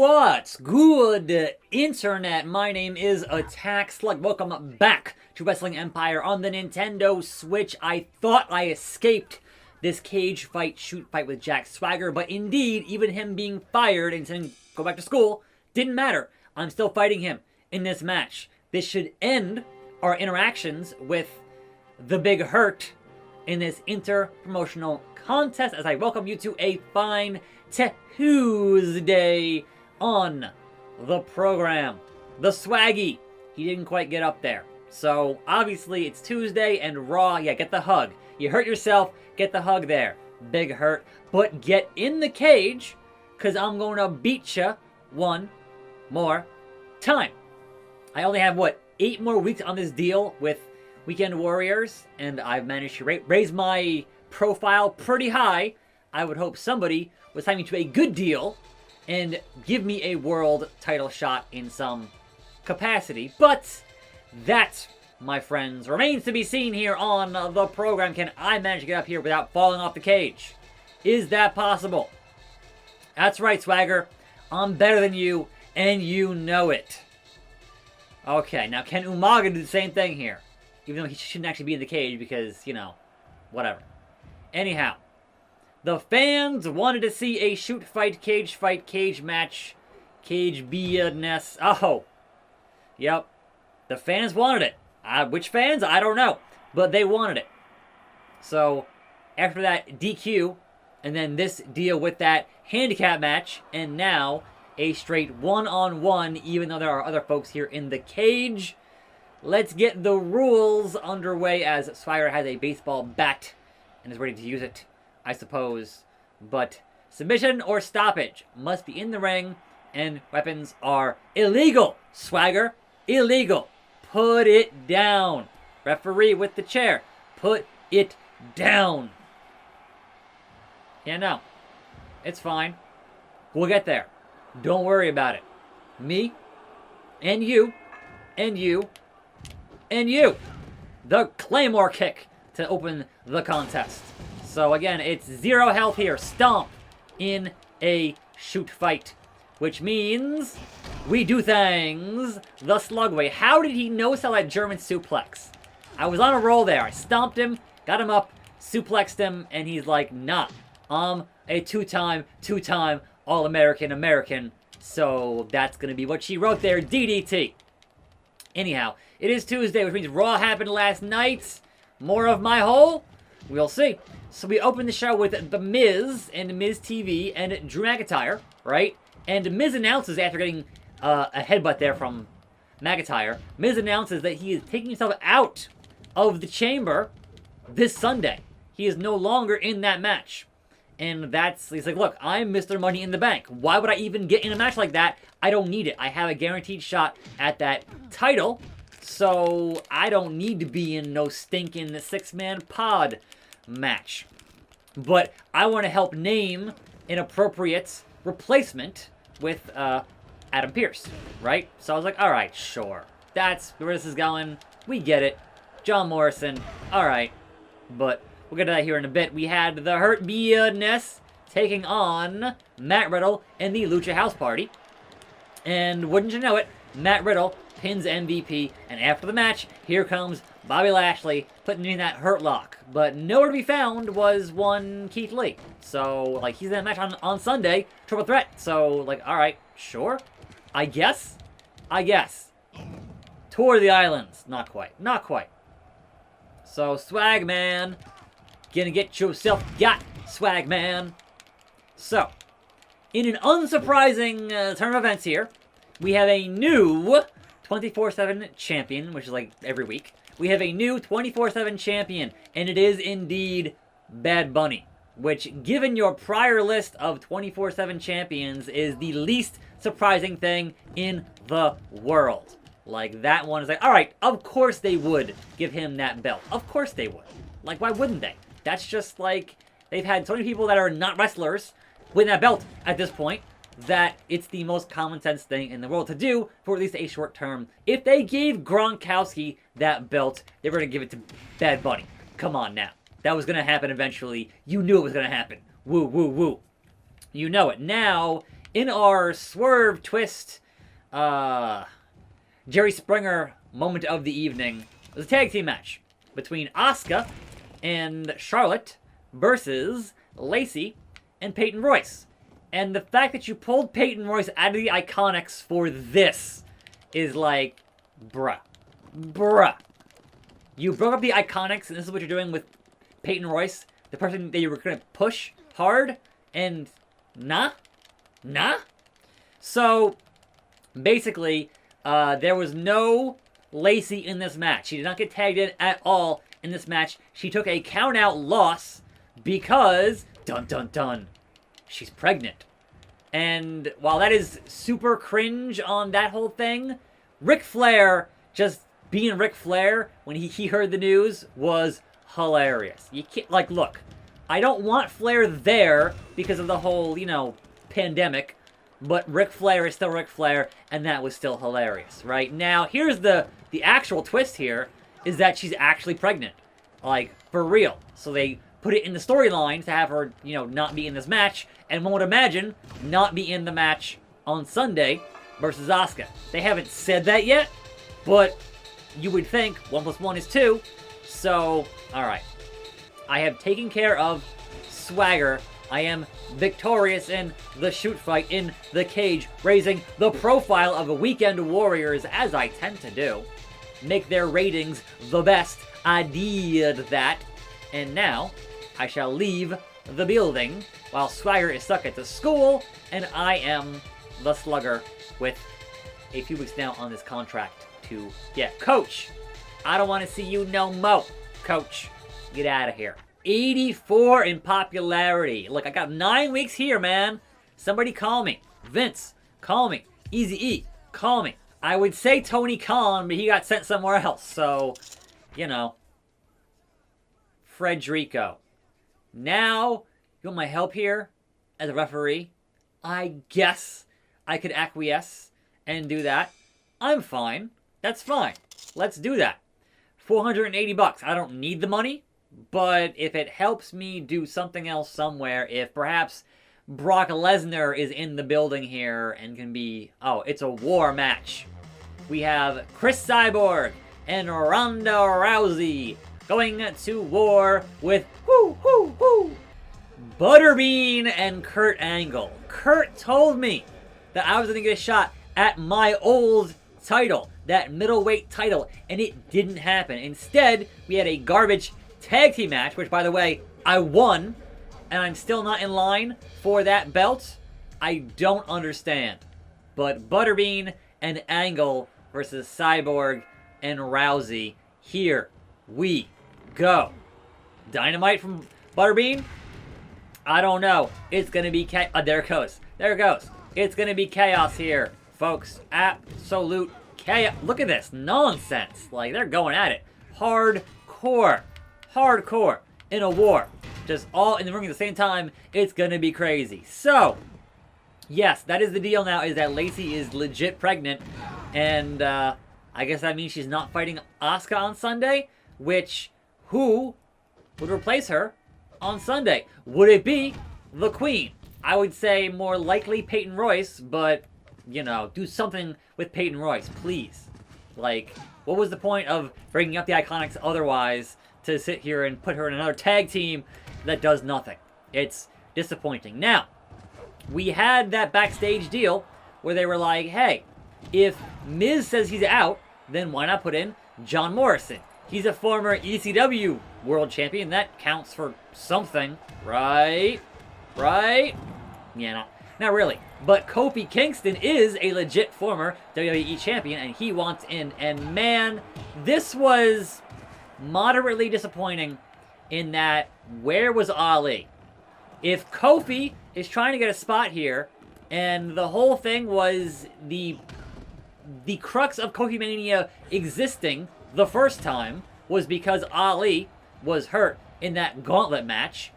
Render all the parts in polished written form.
What's good, Internet? My name is attackslug. Welcome back to Wrestling Empire on the Nintendo Switch. I thought I escaped this cage fight, shoot fight with Jack Swagger, but indeed, even him being fired and saying go back to school didn't matter. I'm still fighting him in this match. This should end our interactions with the Big Hurt in this interpromotional contest as I welcome you to a fine Tuesday on the program. The Swaggy, he didn't quite get up there. So obviously it's Tuesday and Raw, yeah, get the hug. You hurt yourself, get the hug there. Big Hurt. But get in the cage, because I'm going to beat you one more time. I only have, 8 more weeks on this deal with Weekend Warriors, and I've managed to raise my profile pretty high. I would hope somebody would sign me to a good deal and give me a world title shot in some capacity. But that, my friends, remains to be seen here on the program. Can I manage to get up here without falling off the cage? Is that possible? That's right, Swagger. I'm better than you, and you know it. Okay, now can Umaga do the same thing here? Even though he shouldn't actually be in the cage because, you know, whatever. Anyhow, the fans wanted to see a shoot fight, cage match, cage BS. Oh, yep. The fans wanted it. Which fans? I don't know. But they wanted it. So, after that DQ, and then this deal with that handicap match, and now a straight one-on-one, even though there are other folks here in the cage. Let's get the rules underway as Swagger has a baseball bat and is ready to use it, I suppose. But submission or stoppage must be in the ring, and weapons are illegal. Swagger, illegal. Put it down. Referee with the chair, put it down. Yeah, no. It's fine. We'll get there. Don't worry about it. Me, and you, and you, and you. The Claymore kick to open the contest. So again, it's 0 health here. Stomp in a shoot fight. Which means we do things the Slug way. How did he no-sell that German suplex? I was on a roll there. I stomped him, got him up, suplexed him, and he's like, nah. I'm a two-time All-American. So that's going to be what she wrote there, DDT. Anyhow, it is Tuesday, which means Raw happened last night. More of my hole? We'll see. So we open the show with The Miz and Miz TV and Drew McIntyre, right? And Miz announces after getting a headbutt there from McIntyre, Miz announces that he is taking himself out of the chamber this Sunday. He is no longer in that match. And he's like, look, I'm Mr. Money in the Bank. Why would I even get in a match like that? I don't need it. I have a guaranteed shot at that title. So I don't need to be in no stinking 6-man pod match. But I want to help name an appropriate replacement with Adam Pearce, right? So I was like, all right, sure. That's where this is going. We get it. John Morrison. All right. But we'll get to that here in a bit. We had the Hurt BS taking on Matt Riddle and the Lucha House Party. And wouldn't you know it, Matt Riddle pins MVP. And after the match, here comes Bobby Lashley putting in that Hurt Lock. But nowhere to be found was one Keith Lee. So, like, he's in that match on Sunday, triple threat. So, like, all right, sure. I guess. Tour of the Islands. Not quite. So, Swag Man. Gonna get yourself got, Swag Man. So, in an unsurprising turn of events here, we have a new 24/7 champion, which is like every week. We have a new 24/7 champion, and it is indeed Bad Bunny, which, given your prior list of 24/7 champions, is the least surprising thing in the world. Like, that one is like, all right, of course they would give him that belt. Of course they would. Like, why wouldn't they? That's just like, they've had so many people that are not wrestlers win that belt at this point that it's the most common sense thing in the world to do for at least a short term. If they gave Gronkowski that belt, they were going to give it to Bad Bunny. Come on now. That was going to happen eventually. You knew it was going to happen. Woo, woo, woo. You know it. Now, in our swerve twist, Jerry Springer moment of the evening, was a tag team match between Asuka and Charlotte versus Lacey and Peyton Royce. And the fact that you pulled Peyton Royce out of the Iconics for this is like, bruh. You broke up the Iconics, and this is what you're doing with Peyton Royce, the person that you were going to push hard, and nah. So, basically, there was no Lacey in this match. She did not get tagged in at all in this match. She took a count-out loss because, dun dun dun, she's pregnant. And while that is super cringe on that whole thing, Ric Flair just being Ric Flair when he heard the news was hilarious. You can't, like, look, I don't want Flair there because of the whole, pandemic, but Ric Flair is still Ric Flair, and that was still hilarious, right? Now, here's the actual twist here, is that she's actually pregnant. Like, for real. So they put it in the storyline to have her, not be in this match, and one would imagine not be in the match on Sunday versus Asuka. They haven't said that yet, but you would think 1 + 1 is 2, so, alright. I have taken care of Swagger. I am victorious in the shoot fight in the cage, raising the profile of the Weekend Warriors, as I tend to do. Make their ratings the best. I did that. And now, I shall leave the building while Swagger is stuck at the school, and I am the Slugger with a few weeks now on this contract to get. Coach, I don't want to see you no mo. Coach, get out of here. 84 in popularity. Look, I got 9 weeks here, man. Somebody call me. Vince, call me. Eazy-E, call me. I would say Tony Khan, but he got sent somewhere else. So, Frederico. Now, you want my help here as a referee? I guess I could acquiesce and do that. I'm fine. That's fine. Let's do that. $480. I don't need the money. But if it helps me do something else somewhere, if perhaps Brock Lesnar is in the building here and can be... Oh, it's a war match. We have Chris Cyborg and Ronda Rousey going to war with Butterbean and Kurt Angle. Kurt told me that I was going to get a shot at my old title, that middleweight title, and it didn't happen. Instead, we had a garbage tag team match, which, by the way, I won, and I'm still not in line for that belt. I don't understand. But Butterbean and Angle versus Cyborg and Rousey. Here we go. Dynamite from Butterbean? I don't know. It's going to be there it goes. There it goes. It's going to be chaos here, folks. Absolute chaos. Look at this nonsense. Like, they're going at it. Hardcore in a war, just all in the ring at the same time. It's gonna be crazy. So yes, that is the deal now, is that Lacey is legit pregnant, and I guess that means she's not fighting Asuka on Sunday, which who would replace her on Sunday? Would it be the Queen? I would say more likely Peyton Royce, but do something with Peyton Royce, please. Like, what was the point of bringing up the Iconics otherwise to sit here and put her in another tag team that does nothing? It's disappointing. Now, we had that backstage deal where they were like, hey, if Miz says he's out, then why not put in John Morrison? He's a former ECW world champion. That counts for something, right? Yeah, not really. But Kofi Kingston is a legit former WWE champion, and he wants in. And man, this was moderately disappointing in that, where was Ali? If Kofi is trying to get a spot here, and the whole thing was the crux of Kofi Mania existing the first time was because Ali was hurt in that Gauntlet match,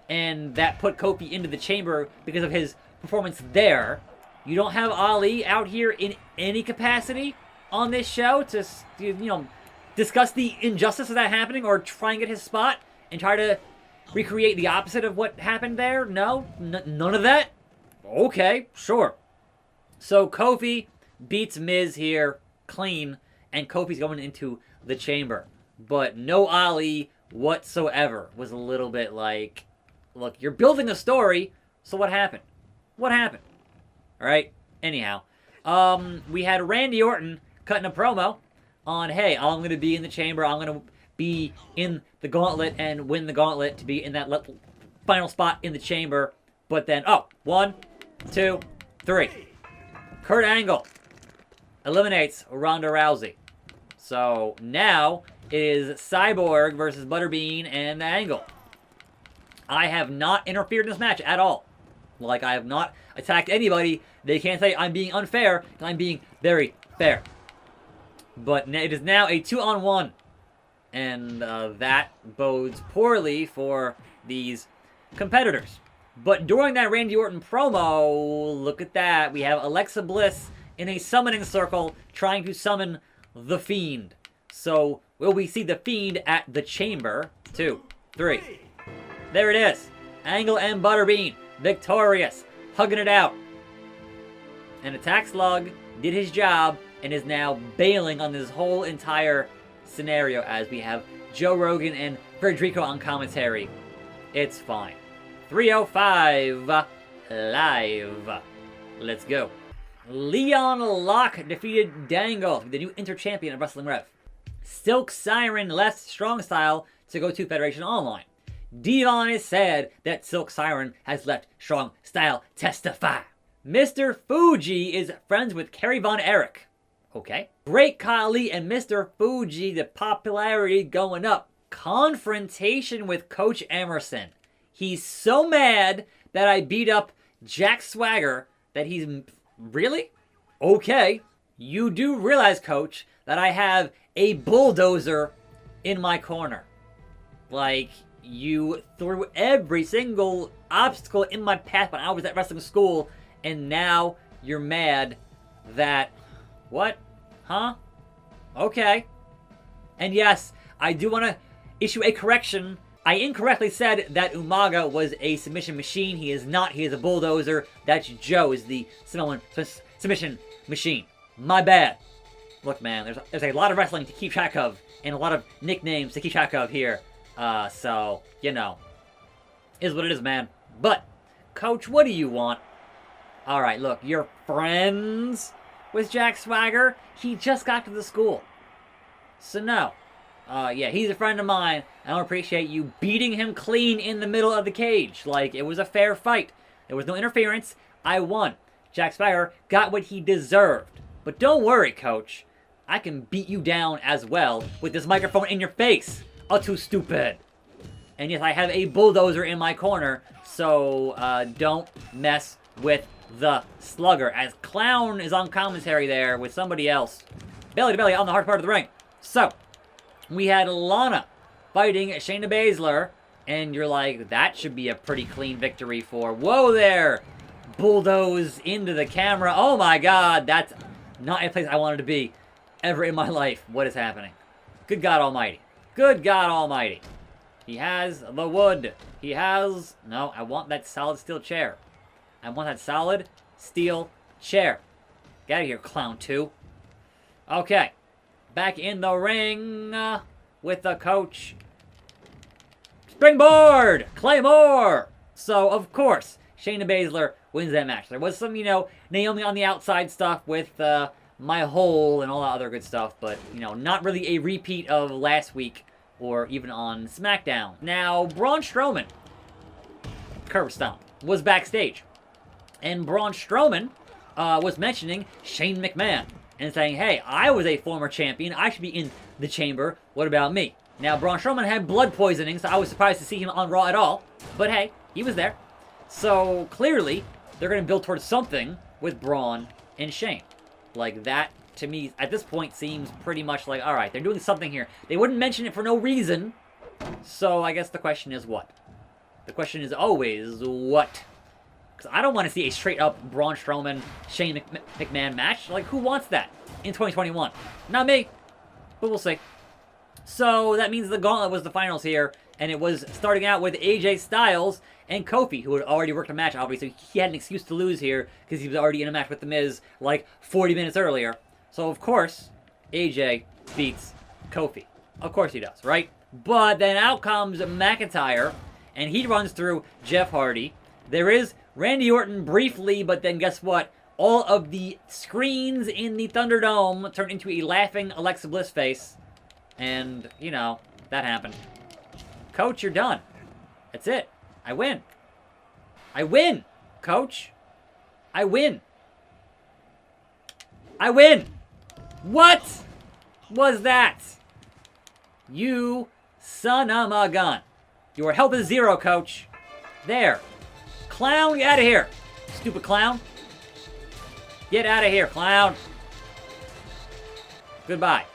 and that put Kofi into the chamber because of his performance there. You don't have Ali out here in any capacity on this show to, discuss the injustice of that happening, or try and get his spot and try to recreate the opposite of what happened there? No? None of that? Okay, sure. So Kofi beats Miz here clean, and Kofi's going into the chamber. But no Ali whatsoever. Was a little bit like, look, you're building a story, so what happened? What happened? Alright, anyhow. We had Randy Orton cutting a promo on, hey, I'm going to be in the chamber, I'm going to be in the gauntlet and win the gauntlet to be in that final spot in the chamber. But then, oh, 1, 2, 3. Kurt Angle eliminates Ronda Rousey. So now it is Cyborg versus Butterbean and Angle. I have not interfered in this match at all. Like, I have not attacked anybody. They can't say I'm being unfair, because I'm being very fair. But it is now a 2-on-1. And that bodes poorly for these competitors. But during that Randy Orton promo, look at that. We have Alexa Bliss in a summoning circle trying to summon the Fiend. So, will we see the Fiend at the chamber? 2, 3. There it is. Angle and Butterbean victorious. Hugging it out. And attackslug did his job and is now bailing on this whole entire scenario as we have Joe Rogan and Federico on commentary. It's fine. 305 live. Let's go. Leon Locke defeated Dangle, the new inter-champion of Wrestling Rev. Silk Siren left Strong Style to go to Federation Online. Devon is sad that Silk Siren has left Strong Style. Testify. Mr. Fuji is friends with Kerry Von Erich. Okay. Great Khali and Mr. Fuji, the popularity going up. Confrontation with Coach Emerson. He's so mad that I beat up Jack Swagger that he's... Really? Okay. You do realize, Coach, that I have a bulldozer in my corner. Like, you threw every single obstacle in my path when I was at wrestling school, and now you're mad that... What? Huh? Okay. And yes, I do want to issue a correction. I incorrectly said that Umaga was a submission machine. He is not. He is a bulldozer. That's Joe, is the submission machine. My bad. Look, man, there's a lot of wrestling to keep track of, and a lot of nicknames to keep track of here. So, you know, is what it is, man. But, Coach, what do you want? Alright, look, you're friends with Jack Swagger. He just got to the school. So, no. Yeah, he's a friend of mine. I don't appreciate you beating him clean in the middle of the cage. Like, it was a fair fight. There was no interference. I won. Jack Swagger got what he deserved. But don't worry, Coach. I can beat you down as well with this microphone in your face. Oh, too stupid. And yes, I have a bulldozer in my corner, so don't mess with the Slugger. As Clown is on commentary there with somebody else. Belly to belly on the hard part of the ring. So, we had Lana fighting Shayna Baszler, and you're like, that should be a pretty clean victory for... Whoa there! Bulldoze into the camera. Oh my god, that's not a place I wanted to be ever in my life. What is happening? Good God Almighty. Good God Almighty. He has the wood. He has... No, I want that solid steel chair. I want that solid steel chair. Get out of here, Clown 2. Okay. Back in the ring with the coach. Springboard! Claymore! So, of course, Shayna Baszler wins that match. There was some, you know, Naomi on the outside stuff with My Hole and all that other good stuff, but, you know, not really a repeat of last week or even on SmackDown. Now, Braun Strowman, curve stomp, was backstage. And Braun Strowman was mentioning Shane McMahon and saying, hey, I was a former champion. I should be in the chamber. What about me? Now, Braun Strowman had blood poisoning, so I was surprised to see him on Raw at all. But hey, he was there. So, clearly, they're going to build towards something with Braun and Shane. Like, that, to me, at this point, seems pretty much like, alright, they're doing something here. They wouldn't mention it for no reason. So, I guess the question is what? The question is always, what? Because I don't want to see a straight-up Braun Strowman, Shane McMahon match. Like, who wants that in 2021? Not me. But we'll see. So, that means the Gauntlet was the finals here. And it was starting out with AJ Styles and Kofi, who had already worked a match, obviously. He had an excuse to lose here because he was already in a match with The Miz like 40 minutes earlier. So, of course, AJ beats Kofi. Of course he does, right? But then out comes McIntyre, and he runs through Jeff Hardy. There is Randy Orton briefly, but then guess what? All of the screens in the Thunderdome turned into a laughing Alexa Bliss face. And, you know, that happened. Coach, you're done. That's it. I win. I win, Coach. I win. I win. What was that? You son of a gun. Your health is 0, Coach. There. Clown, get out of here. Stupid clown. Get out of here, clown. Goodbye.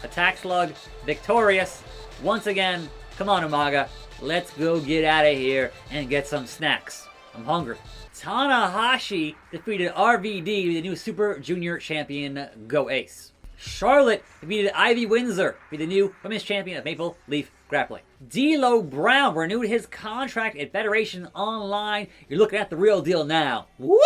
Attack Slug, victorious. Once again, come on, Umaga. Let's go get out of here and get some snacks. I'm hungry. Tanahashi defeated RVD, the new Super Junior Champion. Go Ace. Charlotte defeated Ivy Windsor, be the new Women's Champion of Maple Leaf Grappling. D'Lo Brown renewed his contract at Federation Online. You're looking at the real deal now. Whoop!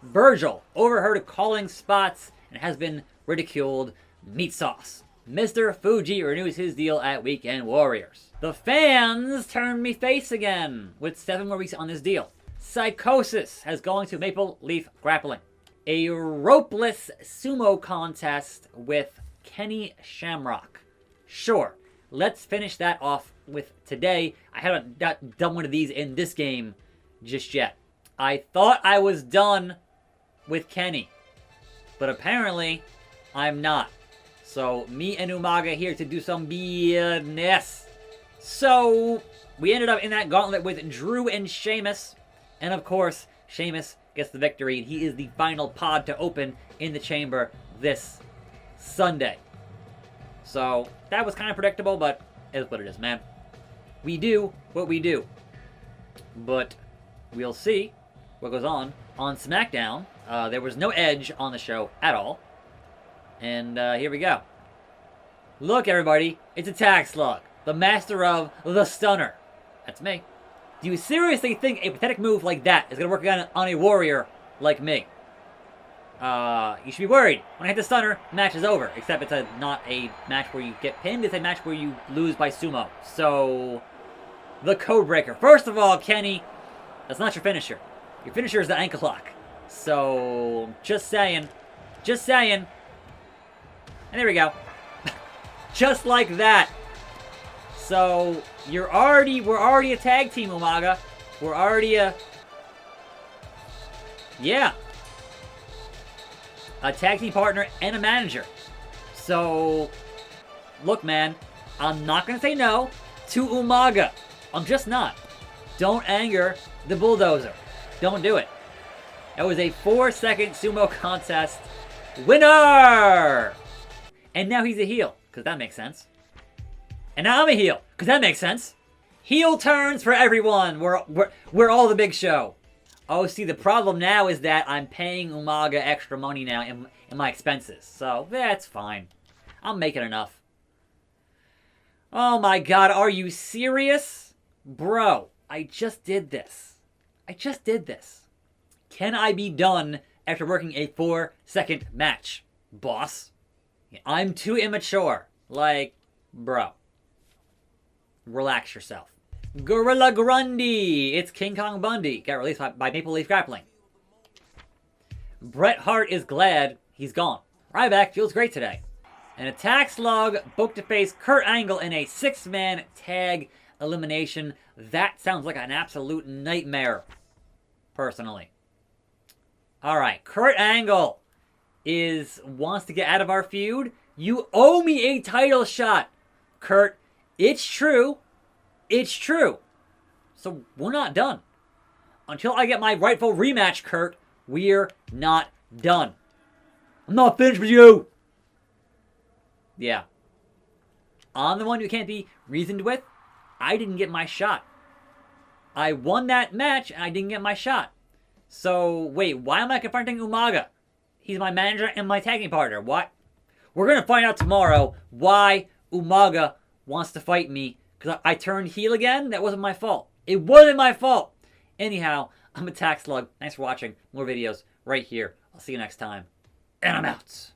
Virgil overheard calling spots and has been ridiculed. Meat sauce. Mr. Fuji renews his deal at Weekend Warriors. The fans turned me face again with 7 more weeks on this deal. Psychosis has gone to Maple Leaf Grappling. A ropeless sumo contest with Kenny Shamrock. Sure, let's finish that off with today. I haven't done one of these in this game just yet. I thought I was done with Kenny, but apparently I'm not. So me and Umaga here to do some business. So we ended up in that gauntlet with Drew and Sheamus, and of course Sheamus gets the victory, and he is the final pod to open in the chamber this Sunday. So that was kind of predictable, but it is what it is, man. We do what we do. But we'll see what goes on SmackDown. There was no Edge on the show at all. And here we go. Look, everybody, it's attackslug, the master of the stunner. That's me. Do you seriously think a pathetic move like that is going to work on a warrior like me? You should be worried. When I hit the stunner, the match is over. Except it's not a match where you get pinned. It's a match where you lose by sumo. So, the code breaker. First of all, Kenny, that's not your finisher. Your finisher is the ankle lock. So, just saying. Just saying. And there we go. Just like that. So, we're already a tag team, Umaga. We're already a tag team partner and a manager. So, look, man, I'm not going to say no to Umaga. I'm just not. Don't anger the bulldozer. Don't do it. That was a 4-second sumo contest. Winner! And now he's a heel, because that makes sense. And now I'm a heel, because that makes sense. Heel turns for everyone. We're all the big show. Oh, see, the problem now is that I'm paying Umaga extra money now in my expenses. So, that's fine. I'm making enough. Oh my god, are you serious? Bro, I just did this. Can I be done after working a 4-second match, boss? I'm too immature. Like, bro. Relax yourself. Gorilla Grundy! It's King Kong Bundy. Got released by Maple Leaf Grappling. Bret Hart is glad he's gone. Ryback feels great today. An attack slug booked to face Kurt Angle in a 6-man tag elimination. That sounds like an absolute nightmare, personally. Alright, Kurt Angle wants to get out of our feud. You owe me a title shot, Kurt. It's true. It's true. So we're not done. Until I get my rightful rematch, Kurt, we're not done. I'm not finished with you. Yeah. I'm the one who can't be reasoned with. I didn't get my shot. I won that match and I didn't get my shot. So, wait, why am I confronting Umaga? He's my manager and my tagging partner. What? We're going to find out tomorrow why Umaga wants to fight me Because I turned heel again? That wasn't my fault. It wasn't my fault. Anyhow, I'm Attack Slug. Thanks for watching. More videos right here. I'll see you next time. And I'm out.